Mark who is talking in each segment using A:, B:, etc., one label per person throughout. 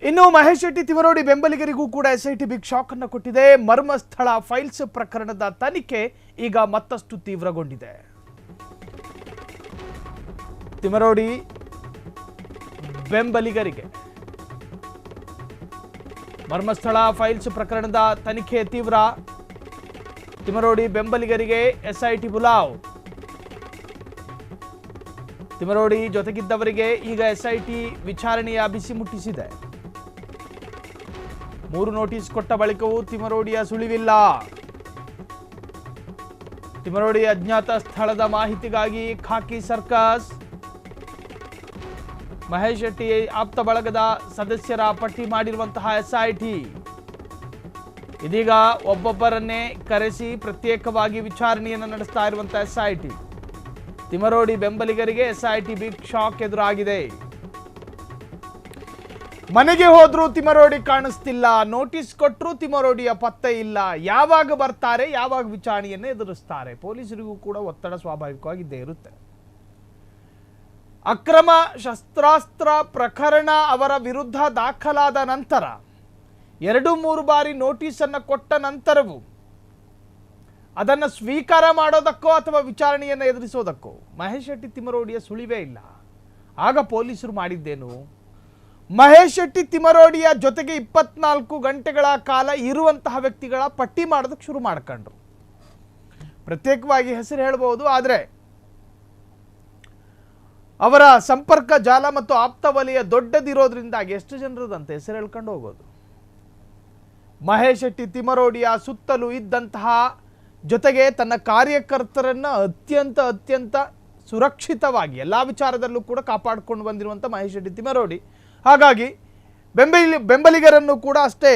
A: ಇನ್ನು ಮಹೇಶ್ ಶೆಟ್ಟಿ ತಿಮರೋಡಿ ಬೆಂಬಲಿಗರಿಗೂ ಕೂಡ SIT big shock ಅನ್ನು ಕೊಟ್ಟಿದೆ. ಮರ್ಮಸ್ಥಳ ಫೈಲ್ಸ್ ಪ್ರಕರಣದ ತನಿಖೆ ಈಗ ಮತ್ತಷ್ಟು ತೀವ್ರಗೊಂಡಿದೆ. ತಿಮರೋಡಿ ಬೆಂಬಲಿಗರಿಗೆ ಮರ್ಮಸ್ಥಳ ಫೈಲ್ಸ್ ಪ್ರಕರಣದ ತನಿಖೆ ತೀವ್ರ. ತಿಮರೋಡಿ ಬೆಂಬಲಿಗರಿಗೆ ಎಸ್ಐಟಿ ಬುಲಾವ್. ತಿಮರೋಡಿ ಜೊತೆಗಿದ್ದವರಿಗೆ ಈಗ ಎಸ್ಐಟಿ ವಿಚಾರಣೆಯ ಬಿಸಿ ಮುಟ್ಟಿಸಿದೆ. 3 ನೋಟಿಸ್ ಕೊಟ್ಟ ಬಳಿಕವೂ ತಿಮರೋಡಿಯ ಸುಳಿವಿಲ್ಲ. ತಿಮರೋಡಿ ಅಜ್ಞಾತ ಸ್ಥಳದ ಮಾಹಿತಿಗಾಗಿ ಖಾಕಿ ಸರ್ಕಸ್. ಮಹೇಶ್ ಶೆಟ್ಟಿ ಆಪ್ತ ಬಳಗದ ಸದಸ್ಯರ ಪಟ್ಟಿ ಮಾಡಿರುವಂತಹ ಎಸ್ಐಟಿ ಇದೀಗ ಒಬ್ಬೊಬ್ಬರನ್ನೇ ಕರೆಸಿ ಪ್ರತ್ಯೇಕವಾಗಿ ವಿಚಾರಣೆಯನ್ನು ನಡೆಸ್ತಾ ಇರುವಂತಹ ಎಸ್ಐಟಿ. ತಿಮರೋಡಿ ಬೆಂಬಲಿಗರಿಗೆ ಎಸ್ಐಟಿ ಬಿಗ್ ಶಾಕ್ ಎದುರಾಗಿದೆ. ಮನೆಗೆ ಹೋದ್ರೂ ತಿಮರೋಡಿ ಕಾಣಿಸ್ತಿಲ್ಲ, ನೋಟಿಸ್ ಕೊಟ್ಟರು ತಿಮರೋಡಿಯ ಪತ್ತೆ ಇಲ್ಲ. ಯಾವಾಗ ಬರ್ತಾರೆ, ಯಾವಾಗ ವಿಚಾರಣೆಯನ್ನು ಎದುರಿಸ್ತಾರೆ? ಪೊಲೀಸರಿಗೂ ಕೂಡ ಒತ್ತಡ ಸ್ವಾಭಾವಿಕವಾಗಿದ್ದೇ ಇರುತ್ತೆ. ಅಕ್ರಮ ಶಸ್ತ್ರಾಸ್ತ್ರ ಪ್ರಕರಣ ಅವರ ವಿರುದ್ಧ ದಾಖಲಾದ ನಂತರ 2-3 ಬಾರಿ ನೋಟಿಸ್ ಅನ್ನು ಕೊಟ್ಟ ನಂತರವೂ ಅದನ್ನು ಸ್ವೀಕಾರ ಮಾಡೋದಕ್ಕೋ ಅಥವಾ ವಿಚಾರಣೆಯನ್ನು ಎದುರಿಸೋದಕ್ಕೋ ಮಹೇಶ್ ಶೆಟ್ಟಿ ತಿಮರೋಡಿಯ ಸುಳಿವೇ ಇಲ್ಲ. ಆಗ ಪೊಲೀಸರು ಮಾಡಿದ್ದೇನು? ಮಹೇಶ್ ಶೆಟ್ಟಿ ತಿಮರೋಡಿಯ ಜೊತೆಗೆ 24 ಗಂಟೆಗಳ ಕಾಲ ಇರುವಂತಹ ವ್ಯಕ್ತಿಗಳ ಪಟ್ಟಿ ಮಾಡೋದಕ್ಕೆ ಶುರು ಮಾಡ್ಕೊಂಡ್ರು. ಪ್ರತ್ಯೇಕವಾಗಿ ಹೆಸರು ಹೇಳಬಹುದು, ಆದರೆ ಅವರ ಸಂಪರ್ಕ ಜಾಲ ಮತ್ತು ಆಪ್ತ ವಲಯ ದೊಡ್ಡದಿರೋದ್ರಿಂದಾಗಿ ಎಷ್ಟು ಜನರದಂತ ಹೆಸರು ಹೇಳ್ಕೊಂಡು ಹೋಗೋದು. ಮಹೇಶ್ ಶೆಟ್ಟಿ ತಿಮರೋಡಿಯ ಸುತ್ತಲೂ ಇದ್ದಂತಹ ಜೊತೆಗೆ ತನ್ನ ಕಾರ್ಯಕರ್ತರನ್ನು ಅತ್ಯಂತ ಸುರಕ್ಷಿತವಾಗಿ ಎಲ್ಲ ವಿಚಾರದಲ್ಲೂ ಕೂಡ ಕಾಪಾಡಿಕೊಂಡು ಬಂದಿರುವಂಥ ಮಹೇಶ್ ಶೆಟ್ಟಿ ತಿಮರೋಡಿ. ಹಾಗಾಗಿ ಬೆಂಬಲಿಗರನ್ನು ಕೂಡ ಅಷ್ಟೇ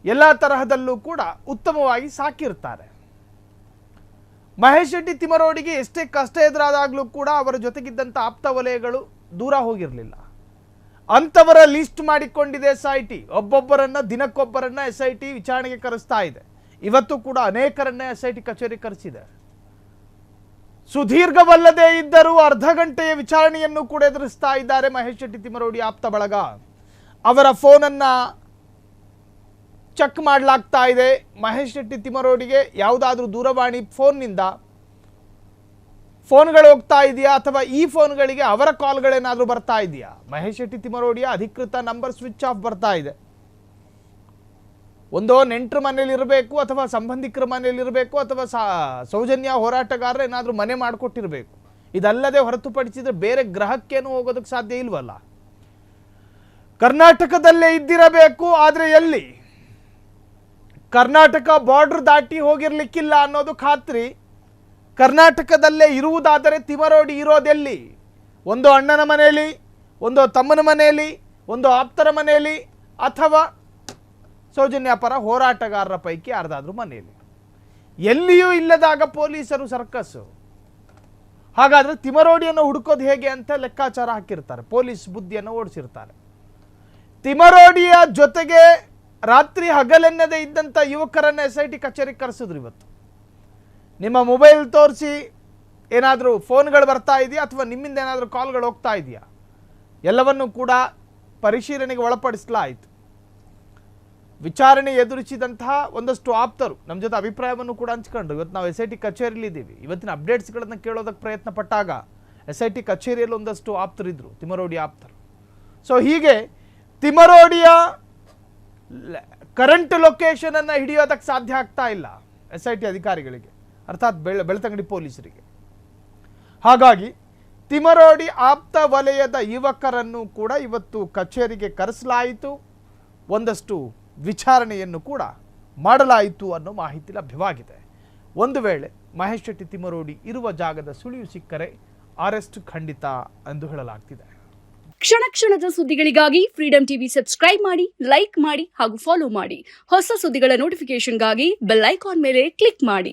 A: ಎಲ್ಲ ತರಹದಲ್ಲೂ ಕೂಡ ಉತ್ತಮವಾಗಿ ಸಾಕಿರ್ತಾರೆ. ಮಹೇಶ್ ಶೆಟ್ಟಿ ತಿಮರೋಡಿಗೆ ಎಷ್ಟೇ ಕಷ್ಟ ಎದುರಾದಾಗಲೂ ಕೂಡ ಅವರ ಜೊತೆಗಿದ್ದಂಥ ಆಪ್ತ ವಲಯಗಳು ದೂರ ಹೋಗಿರಲಿಲ್ಲ. ಅಂಥವರ ಲಿಸ್ಟ್ ಮಾಡಿಕೊಂಡಿದೆ ಎಸ್ಐಟಿ. ಒಬ್ಬೊಬ್ಬರನ್ನ ದಿನಕ್ಕೊಬ್ಬರನ್ನ ಎಸ್ಐಟಿ ವಿಚಾರಣೆಗೆ ಕರೆಸ್ತಾ ಇದೆ. ಇವತ್ತು ಕೂಡ ಅನೇಕರನ್ನ ಎಸ್ಐಟಿ ಕಚೇರಿ ಕರೆಸಿದೆ. ಸುದೀರ್ಘವಲ್ಲದೇ ಇದ್ದರೂ ಅರ್ಧ ಗಂಟೆಯ ವಿಚಾರಣೆಯನ್ನು ಕೂಡ ಎದುರಿಸ್ತಾ ಇದ್ದಾರೆ ಮಹೇಶ್ ಶೆಟ್ಟಿ ತಿಮರೋಡಿ ಆಪ್ತ ಬಳಗ. ಅವರ ಫೋನನ್ನು ಚೆಕ್ ಮಾಡಲಾಗ್ತಾ ಇದೆ. ಮಹೇಶ್ ಶೆಟ್ಟಿ ತಿಮರೋಡಿಗೆ ಯಾವುದಾದ್ರೂ ದೂರವಾಣಿ ಫೋನ್ನಿಂದ ಫೋನ್ಗಳು ಹೋಗ್ತಾ ಇದೆಯಾ ಅಥವಾ ಈ ಫೋನ್ಗಳಿಗೆ ಅವರ ಕಾಲ್ಗಳೇನಾದರೂ ಬರ್ತಾ ಇದೆಯಾ? ಮಹೇಶ್ ಶೆಟ್ಟಿ ತಿಮರೋಡಿಯ ಅಧಿಕೃತ ನಂಬರ್ ಸ್ವಿಚ್ ಆಫ್ ಬರ್ತಾ ಇದೆ. ಒಂದೋ ನೆಂಟರ ಮನೇಲಿ ಇರಬೇಕು ಅಥವಾ ಸಂಬಂಧಿಕರ ಮನೇಲಿ ಇರಬೇಕು ಅಥವಾ ಸೌಜನ್ಯ ಹೋರಾಟಗಾರರ ಏನಾದರೂ ಮನೆ ಮಾಡಿಕೊಟ್ಟಿರಬೇಕು. ಇದಲ್ಲದೆ ಹೊರತುಪಡಿಸಿದ್ರೆ ಬೇರೆ ಗ್ರಹಕ್ಕೇನು ಹೋಗೋದಕ್ಕೆ ಸಾಧ್ಯ ಇಲ್ವಲ್ಲ. ಕರ್ನಾಟಕದಲ್ಲೇ ಇದ್ದಿರಬೇಕು, ಆದರೆ ಎಲ್ಲಿ? ಕರ್ನಾಟಕ ಬಾರ್ಡರ್ ದಾಟಿ ಹೋಗಿರ್ಲಿಕ್ಕಿಲ್ಲ ಅನ್ನೋದು ಖಾತ್ರಿ. ಕರ್ನಾಟಕದಲ್ಲೇ ಇರುವುದಾದರೆ ತಿಮರೋಡಿ ಇರೋದೆಲ್ಲಿ? ಒಂದು ಅಣ್ಣನ ಮನೆಯಲ್ಲಿ, ಒಂದು ತಮ್ಮನ ಮನೆಯಲ್ಲಿ, ಒಂದು ಆಪ್ತರ ಮನೆಯಲ್ಲಿ, ಅಥವಾ ಸೌಜನ್ಯ ಪರ ಹೋರಾಟಗಾರರ ಪೈಕಿ ಯಾರ್ದಾದ್ರೂ ಮನೆಯಲ್ಲಿ. ಎಲ್ಲಿಯೂ ಇಲ್ಲದಾಗ ಪೊಲೀಸರು ಸರ್ಕಸ್ಸು. ಹಾಗಾದರೆ ತಿಮರೋಡಿಯನ್ನು ಹುಡುಕೋದು ಹೇಗೆ ಅಂತ ಲೆಕ್ಕಾಚಾರ ಹಾಕಿರ್ತಾರೆ. ಪೊಲೀಸ್ ಬುದ್ಧಿಯನ್ನು ಓಡಿಸಿರ್ತಾರೆ. ತಿಮರೋಡಿಯ ಜೊತೆಗೆ ರಾತ್ರಿ ಹಗಲೆನ್ನದೇ ಇದ್ದಂಥ ಯುವಕರನ್ನ ಎಸ್ಐಟಿ ಕಚೇರಿಗೆ ಕರೆಸಿದ್ರು. ಇವತ್ತು ನಿಮ್ಮ ಮೊಬೈಲ್ ತೋರಿಸಿ ಏನಾದರೂ ಫೋನ್ಗಳು ಬರ್ತಾ ಇದೆಯಾ ಅಥವಾ ನಿಮ್ಮಿಂದ ಏನಾದರೂ ಕಾಲ್ಗಳು ಹೋಗ್ತಾ ಇದೆಯಾ, ಎಲ್ಲವನ್ನೂ ಕೂಡ ಪರಿಶೀಲನೆಗೆ ಒಳಪಡಿಸಲಾಯಿತು. ವಿಚಾರಣೆ ಎದುರಿಸಿದಂತಹ ಒಂದಷ್ಟು ಆಪ್ತರು ನಮ್ಮ ಜೊತೆ ಅಭಿಪ್ರಾಯವನ್ನು ಕೂಡ ಹಂಚ್ಕೊಂಡ್ರು. ಇವತ್ತು ನಾವು ಎಸ್ಐಟಿ ಕಚೇರಿಯಲ್ಲಿ ಇದ್ದೀವಿ. ಇವತ್ತಿನ ಅಪ್ಡೇಟ್ಸ್ಗಳನ್ನು ಕೇಳೋದಕ್ಕೆ ಪ್ರಯತ್ನ ಪಟ್ಟಾಗ ಎಸ್ಐಟಿ ಕಚೇರಿಯಲ್ಲಿ ಒಂದಷ್ಟು ಆಪ್ತರಿದ್ದರು, ತಿಮರೋಡಿ ಆಪ್ತರು. ಸೊ ಹೀಗೆ ತಿಮರೋಡಿಯ ಕರೆಂಟ್ ಲೊಕೇಶನನ್ನು ಹಿಡಿಯೋದಕ್ಕೆ ಸಾಧ್ಯ ಆಗ್ತಾ ಇಲ್ಲ ಎಸ್ಐಟಿ ಅಧಿಕಾರಿಗಳಿಗೆ, ಅರ್ಥಾತ್ ಬೆಳ್ತಂಗಡಿ ಪೊಲೀಸರಿಗೆ. ಹಾಗಾಗಿ ತಿಮರೋಡಿ ಆಪ್ತ ವಲಯದ ಯುವಕರನ್ನು ಕೂಡ ಇವತ್ತು ಕಚೇರಿಗೆ ಕರೆಸಲಾಯಿತು. ಒಂದಷ್ಟು ವಿಚಾರಣೆಯನ್ನು ಕೂಡ ಮಾಡಲಾಯಿತು ಅನ್ನೋ ಮಾಹಿತಿ ಲಭ್ಯವಾಗಿದೆ. ಒಂದು ವೇಳೆ ಮಹೇಶ್ ಶೆಟ್ಟಿ ತಿಮರೋಡಿ ಇರುವ ಜಾಗದ ಸುಳಿವು ಸಿಕ್ಕರೆ ಅರೆಸ್ಟ್ ಖಂಡಿತ ಎಂದು ಹೇಳಲಾಗ್ತಿದೆ.
B: ಕ್ಷಣ ಕ್ಷಣದ ಸುದ್ದಿಗಳಿಗಾಗಿ ಫ್ರೀಡಂ ಟಿವಿ ಸಬ್ಸ್ಕ್ರೈಬ್ ಮಾಡಿ, ಲೈಕ್ ಮಾಡಿ ಹಾಗೂ ಫಾಲೋ ಮಾಡಿ. ಹೊಸ ಸುದ್ದಿಗಳ ನೋಟಿಫಿಕೇಶನ್ಗಾಗಿ ಬೆಲ್ ಐಕಾನ್ ಮೇಲೆ ಕ್ಲಿಕ್ ಮಾಡಿ.